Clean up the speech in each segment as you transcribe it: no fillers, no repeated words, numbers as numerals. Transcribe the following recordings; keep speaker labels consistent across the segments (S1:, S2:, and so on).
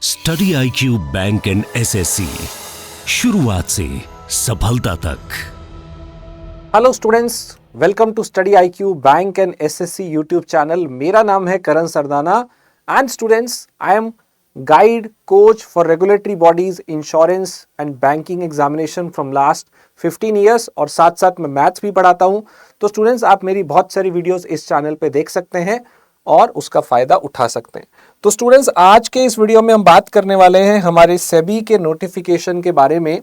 S1: Study IQ bank and SSC, शुरुआत से सफलता तक।
S2: Hello students, welcome to study IQ bank and SSC YouTube channel. मेरा नाम है Karan Sardana and students I am guide coach for regulatory bodies insurance and banking examination from last 15 years और साथ साथ मैं मैथ्स भी पढ़ाता हूं। तो स्टूडेंट्स, आप मेरी बहुत सारी वीडियोस इस चैनल पे देख सकते हैं और उसका फायदा उठा सकते हैं। तो स्टूडेंट्स, आज के इस वीडियो में हम बात करने वाले हैं हमारे सेबी के नोटिफिकेशन के बारे में।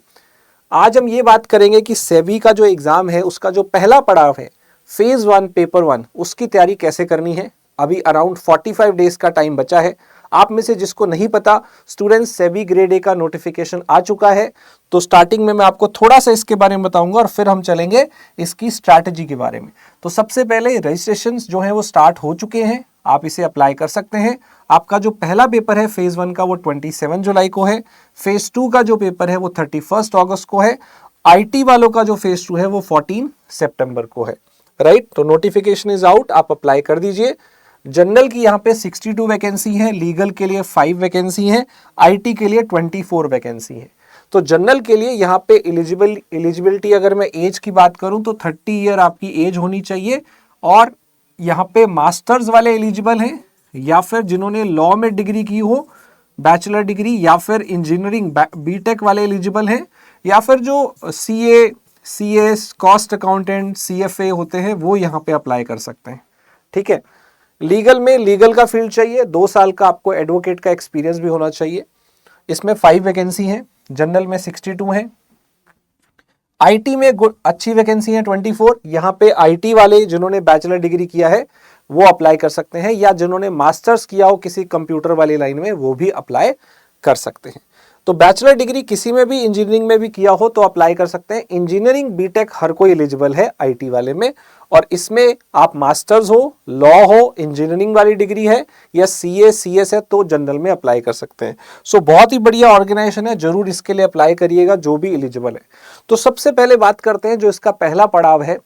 S2: आज हम ये बात करेंगे कि सेबी का जो एग्जाम है उसका जो पहला पड़ाव है फेज 1 पेपर 1, उसकी तैयारी कैसे करनी है। अभी अराउंड 45 डेज का टाइम बचा है। आप में से जिसको नहीं पता, स्टूडेंट्स, सेबी ग्रेड ए का नोटिफिकेशन आ चुका है। तो स्टार्टिंग में मैं आपको थोड़ा सा इसके बारे में बताऊंगा और फिर हम चलेंगे इसकी स्ट्रैटेजी के बारे में। तो सबसे पहले रजिस्ट्रेशन जो है वो स्टार्ट हो चुके हैं, आप इसे अप्लाई कर सकते हैं। आपका जो पहला पेपर है फेज 1 का वो 27 जुलाई को है। फेज 2 का जो पेपर है वो 31 अगस्त को है। IT वालों का जो फेज 2 है वो 14 सितंबर को है। राइट, तो नोटिफिकेशन इज आउट, आप अप्लाई कर दीजिए। जनरल की यहाँ पे 62 वैकेंसी है, लीगल के लिए 5 वैकेंसी है, IT के लिए 24 वैकेंसी है। तो जनरल के लिए यहाँ पे एलिजिबिलिटी अगर मैं एज की बात करूं तो 30 ईयर आपकी एज होनी चाहिए। और यहाँ पे मास्टर्स वाले एलिजिबल हैं, या फिर जिन्होंने लॉ में डिग्री की हो, बैचलर डिग्री, या फिर इंजीनियरिंग बीटेक वाले एलिजिबल हैं, या फिर जो CA, CS, cost accountant, CFA होते हैं वो यहाँ पे अप्लाई कर सकते हैं। ठीक है। लीगल में लीगल का फील्ड चाहिए, 2 साल का आपको एडवोकेट का एक्सपीरियंस भी होना चाहिए। इसमें 5 वैकेंसी हैं, जनरल में 62 हैं। IT में अच्छी वैकेंसी है 24। यहाँ पे IT वाले जिन्होंने बैचलर डिग्री किया है वो अप्लाई कर सकते हैं, या जिन्होंने मास्टर्स किया हो किसी कंप्यूटर वाली लाइन में वो भी अप्लाई कर सकते हैं। तो बैचलर डिग्री किसी में भी, इंजीनियरिंग में भी किया हो तो अप्लाई कर सकते हैं। इंजीनियरिंग बीटेक हर कोई एलिजिबल है IT वाले में, और इसमें आप मास्टर्स हो, लॉ हो, इंजीनियरिंग वाली डिग्री है, या CA CS है तो जनरल में अप्लाई कर सकते हैं। सो बहुत ही बढ़िया ऑर्गेनाइजेशन है, जरूर इसके लिए अप्लाई करिएगा जो भी एलिजिबल है। तो सबसे पहले बात करते हैं जो इसका पहला पड़ाव है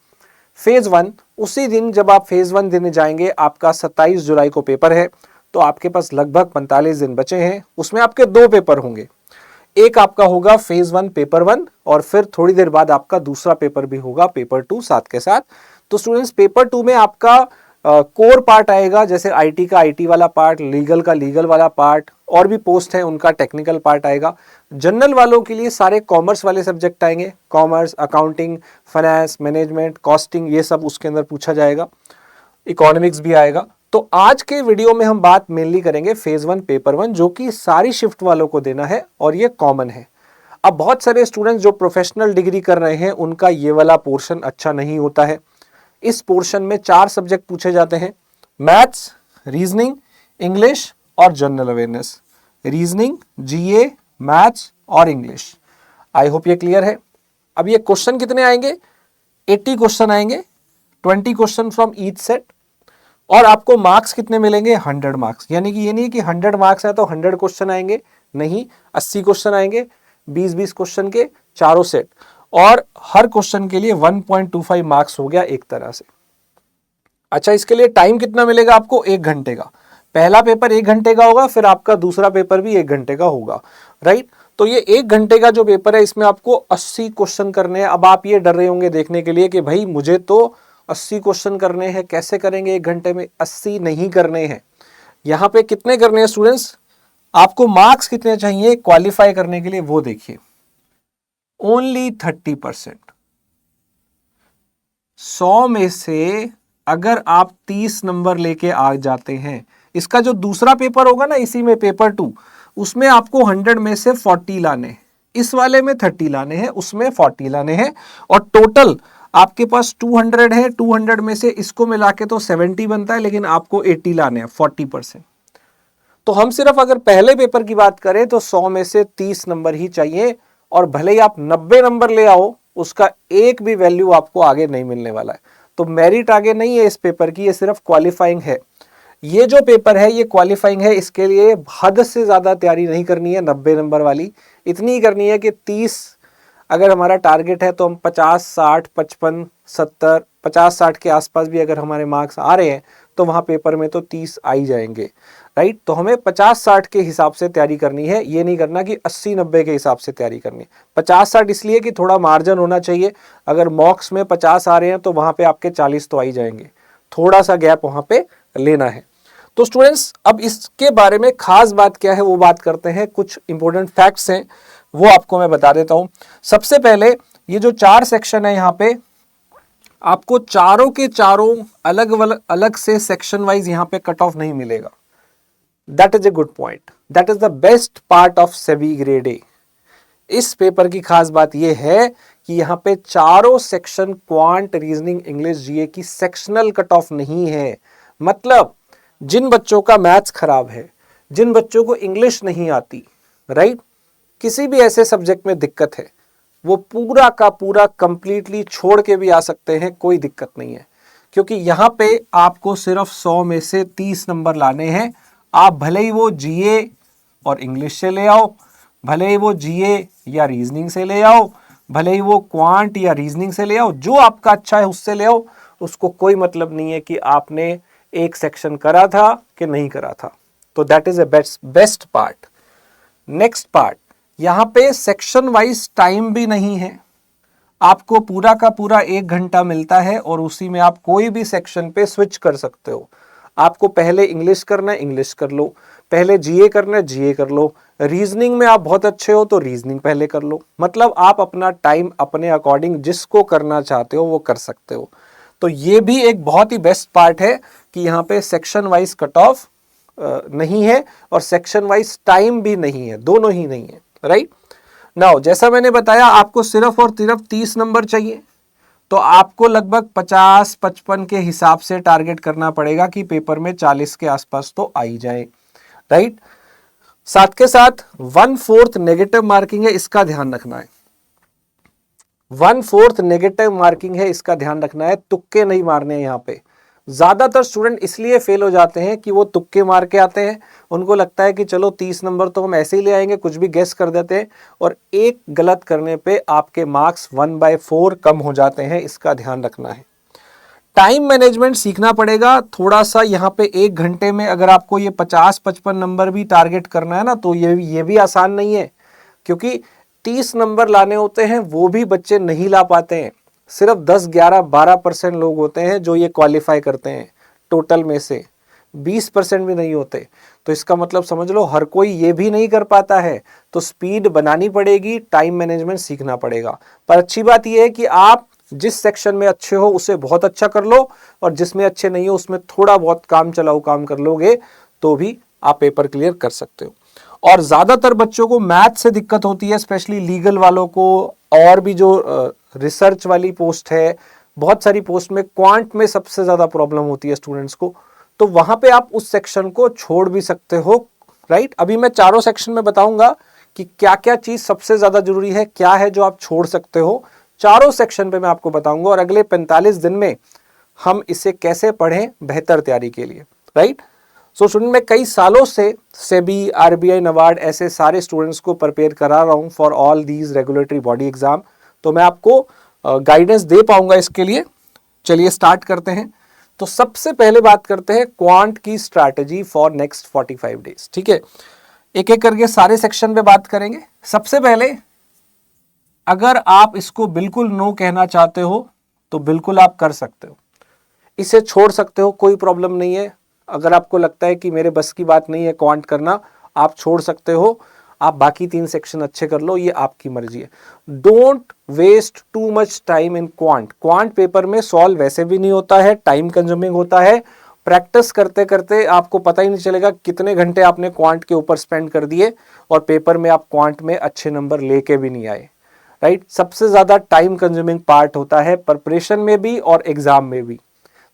S2: फेज 1। उसी दिन जब आप फेज 1 देने जाएंगे, आपका 27 जुलाई को पेपर है, तो आपके पास लगभग 45 दिन बचे हैं। उसमें आपके 2 पेपर होंगे, एक आपका होगा फेज 1 पेपर 1, और फिर थोड़ी देर बाद आपका दूसरा पेपर भी होगा पेपर 2 साथ के साथ। तो स्टूडेंट्स, पेपर 2 में आपका कोर पार्ट आएगा, जैसे IT का IT वाला पार्ट, लीगल का लीगल वाला पार्ट, और भी पोस्ट है उनका टेक्निकल पार्ट आएगा। जनरल वालों के लिए सारे कॉमर्स वाले सब्जेक्ट आएंगे, commerce, accounting, finance, management, costing, ये सब उसके अंदर पूछा जाएगा। इकोनॉमिक्स भी आएगा। तो आज के वीडियो में हम बात मेनली करेंगे फेज 1 पेपर 1, जो कि सारी शिफ्ट वालों को देना है और ये कॉमन है। अब बहुत सारे स्टूडेंट्स जो प्रोफेशनल डिग्री कर रहे हैं उनका ये वाला पोर्शन अच्छा नहीं होता है। इस पोर्शन में 4 सब्जेक्ट पूछे जाते हैं, मैथ्स, रीजनिंग, इंग्लिश और general awareness. Reasoning, GA, maths और इंग्लिश। आई होप ये क्लियर है। अब ये क्वेश्चन कितने आएंगे? 80 क्वेश्चन आएंगे, 20 क्वेश्चन फ्रॉम ईच सेट। और आपको मार्क्स कितने मिलेंगे? 100 मार्क्स। यानी कि ये नहीं कि 100 मार्क्स है तो 100 क्वेश्चन आएंगे, नहीं, 80 क्वेश्चन आएंगे, 20-20 क्वेश्चन के चारों सेट, और हर क्वेश्चन के लिए 1.25 मार्क्स हो गया एक तरह से। अच्छा, इसके लिए टाइम कितना मिलेगा आपको? 1 घंटे का। पहला पेपर 1 घंटे का होगा, फिर आपका दूसरा पेपर भी 1 घंटे का होगा। राइट, तो ये 1 घंटे का जो पेपर है इसमें आपको 80 क्वेश्चन करने हैं। अब आप ये डर रहे होंगे देखने के लिए कि भाई मुझे तो 80 क्वेश्चन करने हैं, कैसे करेंगे 1 घंटे में? 80 नहीं करने हैं। यहाँ पे कितने करने हैं स्टूडेंट्स? आपको मार्क्स कितने चाहिए क्वालिफाई करने के लिए वो देखिए, ओनली 30%। 100 में से अगर आप 30 नंबर लेके आ जाते हैं, इसका जो दूसरा पेपर होगा ना, इसी में पेपर 2, उसमें आपको 100 में से 40 लाने हैं। इस वाले में 30 लाने हैं, उसमें 40 लाने हैं, और टोटल आपके पास 200 है। 200 में से इसको मिला के तो 70 बनता है, लेकिन आपको 80 लाने हैं, 40%। तो हम सिर्फ अगर पहले पेपर की बात करें तो 100 में से 30 नंबर ही चाहिए, और भले ही आप 90 नंबर ले आओ, उसका एक भी वैल्यू आपको आगे नहीं मिलने वाला है। तो मेरिट आगे नहीं है इस पेपर की, ये सिर्फ क्वालिफाइंग है। ये जो पेपर है ये क्वालिफाइंग है, इसके लिए हद से ज्यादा तैयारी नहीं करनी है 90 नंबर वाली। इतनी ही करनी है कि 30 अगर हमारा टारगेट है तो हम 50, 60, 55, 70, 50, 60 के आसपास भी अगर हमारे मार्क्स आ रहे हैं तो वहां पेपर में तो 30 आ ही जाएंगे, राइट। तो हमें 50-60 के हिसाब से तैयारी करनी है, ये नहीं करना कि 80-90 के हिसाब से तैयारी करनी है। 50-60 इसलिए कि थोड़ा मार्जिन होना चाहिए, अगर मॉक्स में 50 आ रहे हैं तो वहां पे आपके 40 तो आ ही जाएंगे, थोड़ा सा गैप वहां पे लेना है। तो स्टूडेंट्स अब इसके बारे में खास बात क्या है वो बात करते हैं, कुछ इंपॉर्टेंट फैक्ट्स हैं वो आपको मैं बता देता हूं। सबसे पहले ये जो 4 सेक्शन है यहाँ पे आपको चारों के चारों अलग अलग से सेक्शन वाइज यहाँ पे कट ऑफ नहीं मिलेगा। That is a good point, that is the best part of SEBI grade A. इस पेपर की खास बात यह है कि यहाँ पे चारों सेक्शन क्वांट, रीजनिंग, इंग्लिश, जीए की सेक्शनल कट ऑफ नहीं है। मतलब जिन बच्चों का मैथ्स खराब है, जिन बच्चों को इंग्लिश नहीं आती, राइट, किसी भी ऐसे सब्जेक्ट में दिक्कत है, वो पूरा का पूरा कंप्लीटली छोड़ के भी आ सकते हैं, कोई दिक्कत नहीं है। क्योंकि यहाँ पे आपको सिर्फ 100 में से 30 नंबर लाने हैं। आप भले ही वो जीए और इंग्लिश से ले आओ, भले ही वो जीए या रीजनिंग से ले आओ, भले ही वो क्वांट या रीजनिंग से ले आओ, जो आपका अच्छा है उससे ले आओ, उसको कोई मतलब नहीं है कि आपने एक सेक्शन करा था कि नहीं करा था। तो that is a best part. Next part, यहाँ पे सेक्शन वाइज टाइम भी नहीं है, आपको पूरा का पूरा 1 घंटा मिलता है और उसी में आप कोई भी सेक्शन पे स्विच कर सकते हो। आपको पहले इंग्लिश करना है, इंग्लिश कर लो, पहले जीए करना है, जीए कर लो, रीजनिंग में आप बहुत अच्छे हो तो रीजनिंग पहले कर लो। मतलब आप अपना टाइम अपने अकॉर्डिंग जिसको करना चाहते हो वो कर सकते हो। तो ये भी एक बहुत ही बेस्ट पार्ट है कि यहाँ पे सेक्शन वाइज कट ऑफ नहीं है और सेक्शन वाइज टाइम भी नहीं है, दोनों ही नहीं है, राइट। नाउ जैसा मैंने बताया आपको सिर्फ और सिर्फ 30 नंबर चाहिए, तो आपको लगभग 50-55 के हिसाब से टारगेट करना पड़ेगा कि पेपर में 40 के आसपास तो आ ही जाए, राइट। साथ के साथ 1/4 नेगेटिव मार्किंग है, इसका ध्यान रखना है। 1/4 नेगेटिव मार्किंग है, इसका ध्यान रखना है। तुक्के नहीं मारने हैं यहाँ पे। ज्यादातर स्टूडेंट इसलिए फेल हो जाते हैं कि वो तुक्के मार के आते हैं, उनको लगता है कि चलो 30 नंबर तो हम ऐसे ही ले आएंगे, कुछ भी गेस कर देते हैं, और एक गलत करने पे आपके मार्क्स 1/4 कम हो जाते हैं, इसका ध्यान रखना है। टाइम मैनेजमेंट सीखना पड़ेगा थोड़ा सा। यहाँ पे 1 घंटे में अगर आपको ये 50-55 नंबर भी टारगेट करना है ना, तो ये भी आसान नहीं है, क्योंकि 30 नंबर लाने होते हैं वो भी बच्चे नहीं ला पाते हैं। सिर्फ 10, 11, 12% लोग होते हैं जो ये क्वालिफाई करते हैं, टोटल में से 20% भी नहीं होते। तो इसका मतलब समझ लो हर कोई ये भी नहीं कर पाता है। तो स्पीड बनानी पड़ेगी, टाइम मैनेजमेंट सीखना पड़ेगा। पर अच्छी बात यह है कि आप जिस सेक्शन में अच्छे हो उसे बहुत अच्छा कर लो, और जिसमें अच्छे नहीं हो उसमें थोड़ा बहुत काम चलाओ काम कर लोगे तो भी आप पेपर क्लियर कर सकते हो। और ज्यादातर बच्चों को मैथ से दिक्कत होती है, स्पेशली लीगल वालों को, और भी जो रिसर्च वाली पोस्ट है, बहुत सारी पोस्ट में क्वांट में सबसे ज्यादा प्रॉब्लम होती है स्टूडेंट्स को। तो वहां पे आप उस सेक्शन को छोड़ भी सकते हो, राइट। अभी मैं चारों सेक्शन में बताऊंगा कि क्या क्या चीज सबसे ज्यादा जरूरी है, क्या है जो आप छोड़ सकते हो, चारों सेक्शन पे मैं आपको बताऊंगा। और अगले 45 दिन में हम इसे कैसे पढ़ें बेहतर तैयारी के लिए, राइट। सो स्टूडेंट, मैं कई सालों से सेबी, आरबीआई, नबार्ड ऐसे सारे स्टूडेंट्स को प्रिपेयर करा रहा हूं for all these regulatory body exam, तो मैं आपको गाइडेंस दे पाऊंगा इसके लिए। चलिए स्टार्ट करते हैं। तो सबसे पहले बात करते हैं क्वांट की स्ट्रैटेजी फॉर नेक्स्ट 45 डेज, ठीक है। एक एक करके सारे सेक्शन पे बात करेंगे। सबसे पहले, अगर आप इसको बिल्कुल नो कहना चाहते हो तो बिल्कुल आप कर सकते हो, इसे छोड़ सकते हो, कोई प्रॉब्लम नहीं है। अगर आपको लगता है कि मेरे बस की बात नहीं है क्वांट करना, आप छोड़ सकते हो, आप बाकी 3 सेक्शन अच्छे कर लो, ये आपकी मर्जी है। Don't waste too much time in quant. Quant paper में सॉल्व वैसे भी नहीं होता है, टाइम कंज्यूमिंग होता है। प्रैक्टिस करते करते आपको पता ही नहीं चलेगा कितने घंटे आपने क्वांट के ऊपर स्पेंड कर दिए, और पेपर में आप क्वांट में अच्छे नंबर लेके भी नहीं आए, राइट। सबसे ज्यादा टाइम कंज्यूमिंग पार्ट होता है प्रिपरेशन में भी और एग्जाम में भी।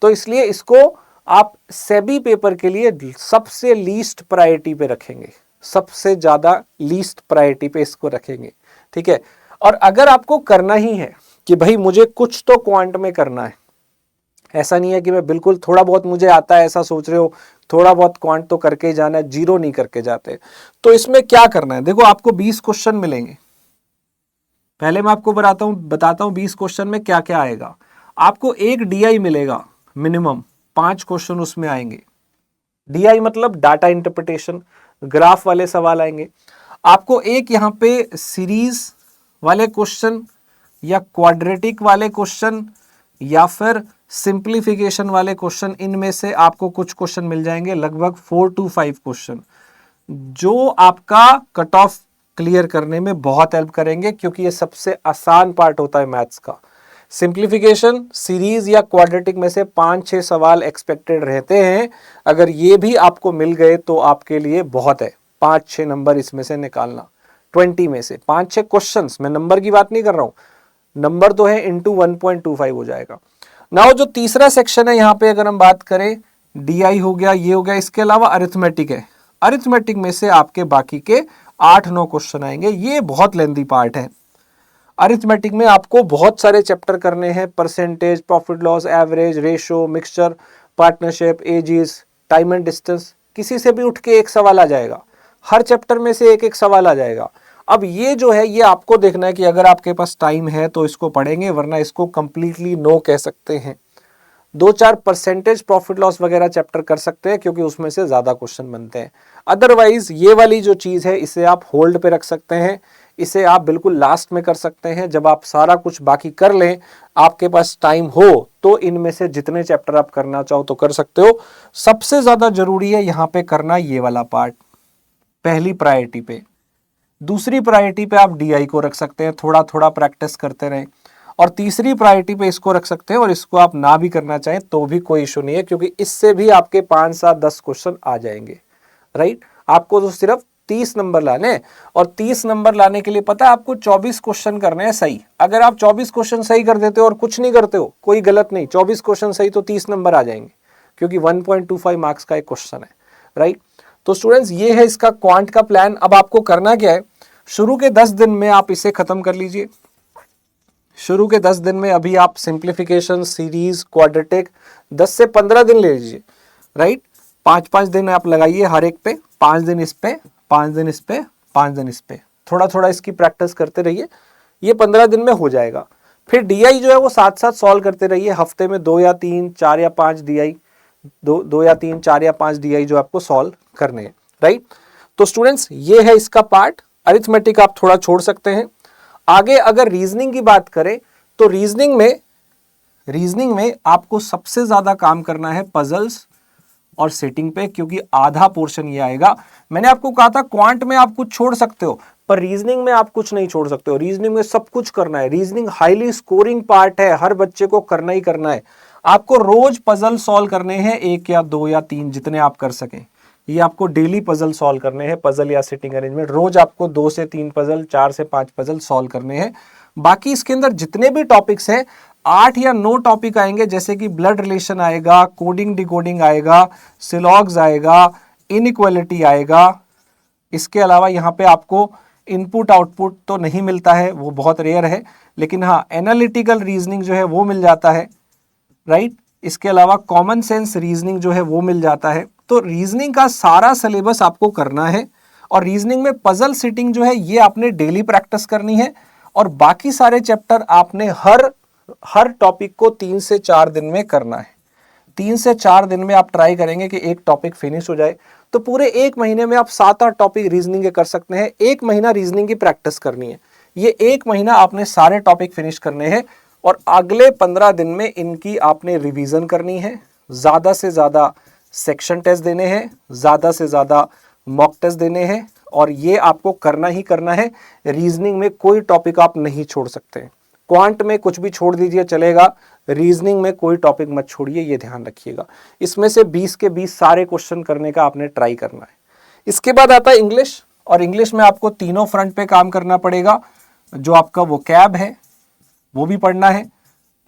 S2: तो इसलिए इसको आप सेबी पेपर के लिए सबसे लीस्ट प्रायोरिटी पे रखेंगे, सबसे ज्यादा लीस्ट प्रायोरिटी पे इसको रखेंगे, ठीक है। और अगर आपको करना ही है कि भाई मुझे कुछ तो क्वांट में करना है, ऐसा नहीं है कि मैं बिल्कुल थोड़ा बहुत मुझे आता है ऐसा सोच रहे हो, थोड़ा बहुत क्वांट तो करके ही जाना है, जीरो नहीं करके जाते। तो इसमें क्या करना है, देखो आपको 20 क्वेश्चन मिलेंगे। पहले मैं आपको बताता हूं 20 क्वेश्चन में क्या क्या आएगा। आपको एक डीआई मिलेगा मिनिमम, 5 क्वेश्चन उसमें आएंगे। DI मतलब डाटा इंटरप्रिटेशन, ग्राफ वाले सवाल आएंगे। आपको एक यहाँ पे सीरीज वाले क्वेश्चन या क्वाड्रेटिक वाले क्वेश्चन या फिर सिंप्लीफिकेशन वाले क्वेश्चन, इनमें से आपको कुछ क्वेश्चन मिल जाएंगे, लगभग 4 to 5 क्वेश्चन, जो आपका कट ऑफ क्लियर करने में बहुत हेल्प करेंगे, क्योंकि ये सबसे आसान पार्ट होता है मैथ्स का। सिंप्लीफिकेशन, सीरीज या क्वाड्रेटिक में से 5-6 सवाल एक्सपेक्टेड रहते हैं। अगर ये भी आपको मिल गए तो आपके लिए बहुत है। 5-6 नंबर इसमें से निकालना, 20 में से 5-6 क्वेश्चंस, मैं नंबर की बात नहीं कर रहा हूं, नंबर तो है इंटू 1.25 हो जाएगा। नाउ जो तीसरा सेक्शन है यहाँ पे अगर हम बात करें, DI हो गया, ये हो गया, इसके अलावा अरिथमेटिक है। अरिथमेटिक में से आपके बाकी के 8-9 क्वेश्चन आएंगे। ये बहुत लेंथी पार्ट है। अरिथमेटिक में आपको बहुत सारे चैप्टर करने हैं, percentage, profit loss, average, ratio, mixture, partnership, ages, time and distance, किसी से भी उठ के एक सवाल आ जाएगा, हर चैप्टर में से एक एक सवाल आ जाएगा। अब ये जो है, ये आपको देखना है कि अगर आपके पास टाइम है तो इसको पढ़ेंगे, वरना इसको कंप्लीटली नो कह सकते हैं। 2-4 परसेंटेज, प्रॉफिट लॉस वगैरह चैप्टर कर सकते हैं, क्योंकि उसमें से ज्यादा क्वेश्चन बनते हैं। अदरवाइज ये वाली जो चीज है, इसे आप होल्ड पे रख सकते हैं, इसे आप बिल्कुल लास्ट में कर सकते हैं। जब आप सारा कुछ बाकी कर लें, आपके पास टाइम हो, तो इनमें से जितने चैप्टर आप करना चाहो तो कर सकते हो। सबसे ज्यादा जरूरी है यहाँ पे करना ये वाला पार्ट, पहली प्रायोरिटी पे। दूसरी प्रायोरिटी पे आप DI को रख सकते हैं, थोड़ा थोड़ा प्रैक्टिस करते रहें। और तीसरी प्रायोरिटी पे इसको रख सकते हैं, और इसको आप ना भी करना चाहें तो भी कोई इशू नहीं है, क्योंकि इससे भी आपके 5-7-10 क्वेश्चन आ जाएंगे, राइट। आपको तो सिर्फ 30 नंबर लाने हैं, और 30 नंबर लाने के लिए पता है आपको 24 क्वेश्चन करने हैं सही। अगर आप 24 क्वेश्चन सही कर देते हो और कुछ नहीं करते हो, कोई गलत नहीं, 24 क्वेश्चन सही तो 30 नंबर आ जाएंगे, क्योंकि 1.25 मार्क्स का एक क्वेश्चन है, राइट। तो स्टूडेंट्स, ये है इसका क्वांट का प्लान। अब आपको करना क्या है, शुरू के 10 दिन में आप इसे खत्म कर लीजिए। शुरू के 10 दिन में अभी आप सिंप्लीफिकेशन, सीरीज, क्वाड्रेटिक 10 से 15 दिन ले लीजिए, राइट। 5-5 दिन आप लगाइए हर एक पे, 5 दिन इस पे, 5 दिन इस पे, 5 दिन इस पे, थोड़ा थोड़ा इसकी प्रैक्टिस करते रहिए। ये 15 दिन में हो जाएगा। फिर DI जो है वो साथ साथ सॉल्व करते रहिए, हफ्ते में 2 या 3, 4 या 5 DI, 2 या 3, 4 या 5 DI जो आपको सॉल्व करने हैं, राइट। तो स्टूडेंट्स, ये है इसका पार्ट। अरिथमेटिक आप थोड़ा छोड़ सकते हैं। आगे अगर रीजनिंग की बात करें, तो रीजनिंग में आपको सबसे ज्यादा काम करना है पजल्स और सेटिंग पे, क्योंकि आधा पोर्शन ये आएगा। मैंने आपको कहा था क्वांट में आप कुछ छोड़ सकते हो, पर रीजनिंग में आप कुछ नहीं छोड़ सकते हो। रीजनिंग में सब कुछ करना है। रीजनिंग हाईली स्कोरिंग पार्ट है, हर बच्चे को करना ही करना है। आपको रोज पजल सॉल्व करने हैं, 1 या 2 या 3 जितने आप कर सकें। ये आपको डेली पजल सॉल्व करने हैं, पजल या सिटिंग अरेंजमेंट। रोज आपको 2 से 3 पजल, 4 से 5 पजल सॉल्व करने हैं। बाकी इसके अंदर जितने भी टॉपिक्स हैं, 8 या 9 टॉपिक आएंगे, जैसे कि ब्लड रिलेशन आएगा, कोडिंग डिकोडिंग आएगा, सिलॉग्स आएगा, इनइक्वालिटी आएगा। इसके अलावा यहाँ पे आपको इनपुट आउटपुट तो नहीं मिलता है, वो बहुत रेयर है, लेकिन हाँ एनालिटिकल रीजनिंग जो है वो मिल जाता है, राइट। इसके अलावा कॉमन सेंस रीजनिंग जो है वो मिल जाता है। तो रीजनिंग का सारा सिलेबस आपको करना है, और रीजनिंग में पजल सिटिंग जो है ये आपने डेली प्रैक्टिस करनी है, और बाकी सारे चैप्टर आपने हर टॉपिक को 3 से 4 दिन में करना है। 3 से 4 दिन में आप ट्राई करेंगे कि एक टॉपिक फिनिश हो जाए, तो पूरे 1 महीने में आप 7-8 टॉपिक रीजनिंग के कर सकते हैं। 1 महीना रीजनिंग की प्रैक्टिस करनी है, ये 1 महीना आपने सारे टॉपिक फिनिश करने हैं, और अगले 15 दिन में इनकी आपने रिवीजन करनी है। ज़्यादा से ज़्यादा सेक्शन टेस्ट देने हैं, ज़्यादा से ज़्यादा मॉक टेस्ट देने हैं, और ये आपको करना ही करना है। रीजनिंग में कोई टॉपिक आप नहीं छोड़ सकते। क्वांट में कुछ भी छोड़ दीजिए चलेगा, रीजनिंग में कोई टॉपिक मत छोड़िए, ये ध्यान रखिएगा। इसमें से 20 के 20 सारे क्वेश्चन करने का आपने ट्राई करना है। इसके बाद आता है इंग्लिश, और इंग्लिश में आपको तीनों फ्रंट पे काम करना पड़ेगा। जो आपका वोकैब है वो भी पढ़ना है,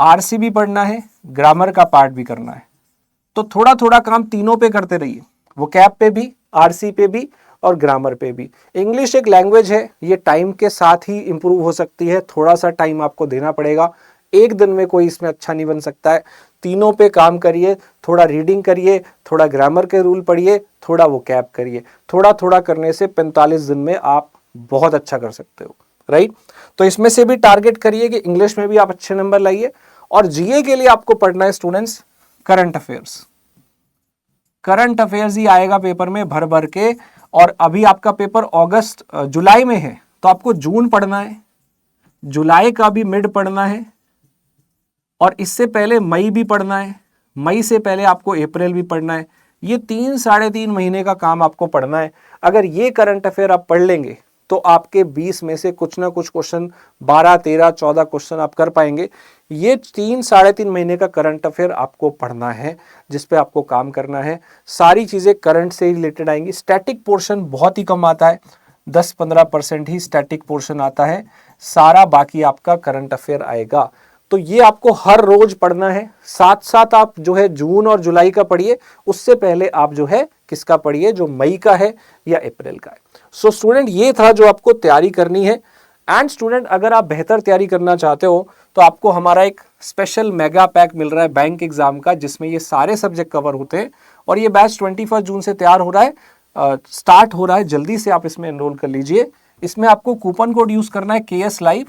S2: RC भी पढ़ना है, ग्रामर का पार्ट भी करना है। तो थोड़ा थोड़ा काम तीनों पे करते रहिए, वोकैब पे भी, RC पे भी, और ग्रामर पे भी। इंग्लिश एक लैंग्वेज है, ये टाइम के साथ ही इंप्रूव हो सकती है, थोड़ा सा टाइम आपको देना पड़ेगा। एक दिन में कोई इसमें अच्छा नहीं बन सकता है। तीनों पे काम करिए, थोड़ा रीडिंग करिए, थोड़ा ग्रामर के रूल पढ़िए, थोड़ा वोकैब करिए। थोड़ा थोड़ा करने से 45 दिन में आप बहुत अच्छा कर सकते हो, राइट। तो इसमें से भी टारगेट करिए कि इंग्लिश में भी आप अच्छे नंबर लाइए। और GA के लिए आपको पढ़ना है students current affairs. Current affairs ही आएगा पेपर में भर भर के। और अभी आपका पेपर जुलाई में है, तो आपको जून पढ़ना है, जुलाई का भी मिड पढ़ना है, और इससे पहले मई भी पढ़ना है, मई से पहले आपको अप्रैल भी पढ़ना है। ये 3-3.5 महीने का काम आपको पढ़ना है। अगर ये करंट अफेयर आप पढ़ लेंगे तो आपके 20 में से कुछ ना कुछ क्वेश्चन, 12, 13, 14 क्वेश्चन आप कर पाएंगे। ये 3-3.5 महीने का करंट अफेयर आपको पढ़ना है, जिस पे आपको काम करना है। सारी चीज़ें करंट से रिलेटेड आएंगी। स्टैटिक पोर्शन बहुत ही कम आता है, 10-15% ही स्टैटिक पोर्शन आता है, सारा बाकी आपका करंट अफेयर आएगा। तो ये आपको हर रोज पढ़ना है। साथ साथ आप जो है जून और जुलाई का पढ़िए, उससे पहले आप जो है किसका पढ़िए, जो मई का है या अप्रैल का है। सो स्टूडेंट, ये था जो आपको तैयारी करनी है। एंड स्टूडेंट, अगर आप बेहतर तैयारी करना चाहते हो तो आपको हमारा एक स्पेशल मेगा पैक मिल रहा है बैंक एग्जाम का, जिसमें ये सारे सब्जेक्ट कवर होते हैं। और ये बैच 21 जून से तैयार हो रहा है, स्टार्ट हो रहा है। जल्दी से आप इसमें एनरोल कर लीजिए। इसमें आपको कूपन कोड यूज करना है KS Live,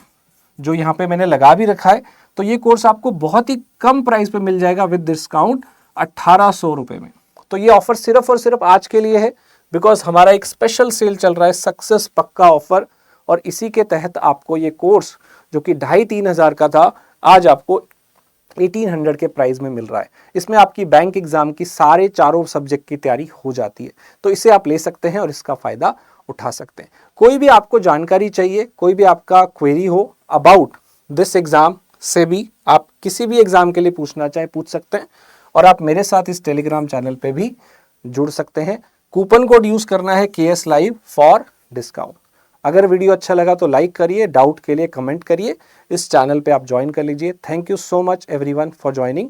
S2: जो यहाँ पे मैंने लगा भी रखा है। तो ये कोर्स आपको बहुत ही कम प्राइस पे मिल जाएगा विद डिस्काउंट 1800 रुपए में। तो ये ऑफर सिर्फ और सिर्फ आज के लिए है, बिकॉज हमारा एक स्पेशल सेल चल रहा है, सक्सेस पक्का ऑफर। और इसी के तहत आपको ये कोर्स जो कि 2500-3 हज़ार का था, आज आपको 1800 के प्राइस में मिल रहा है। इसमें आपकी बैंक एग्जाम की सारे चारों सब्जेक्ट की तैयारी हो जाती है। तो इसे आप ले सकते हैं और इसका फायदा उठा सकते हैं। कोई भी आपको जानकारी चाहिए, कोई भी आपका क्वेरी हो अबाउट दिस एग्जाम से भी, आप किसी भी एग्जाम के लिए पूछना चाहे पूछ सकते हैं। और आप मेरे साथ इस टेलीग्राम चैनल पे भी जुड़ सकते हैं। कूपन कोड यूज करना है KS Live फॉर डिस्काउंट। अगर वीडियो अच्छा लगा तो लाइक करिए, डाउट के लिए कमेंट करिए, इस चैनल पे आप ज्वाइन कर लीजिए। Thank you so much everyone for joining.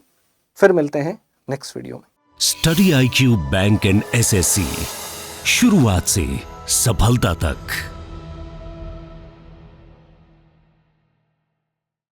S2: फिर मिलते हैं नेक्स्ट वीडियो में।
S1: Study IQ bank and SSC, शुरुआत से सफलता तक।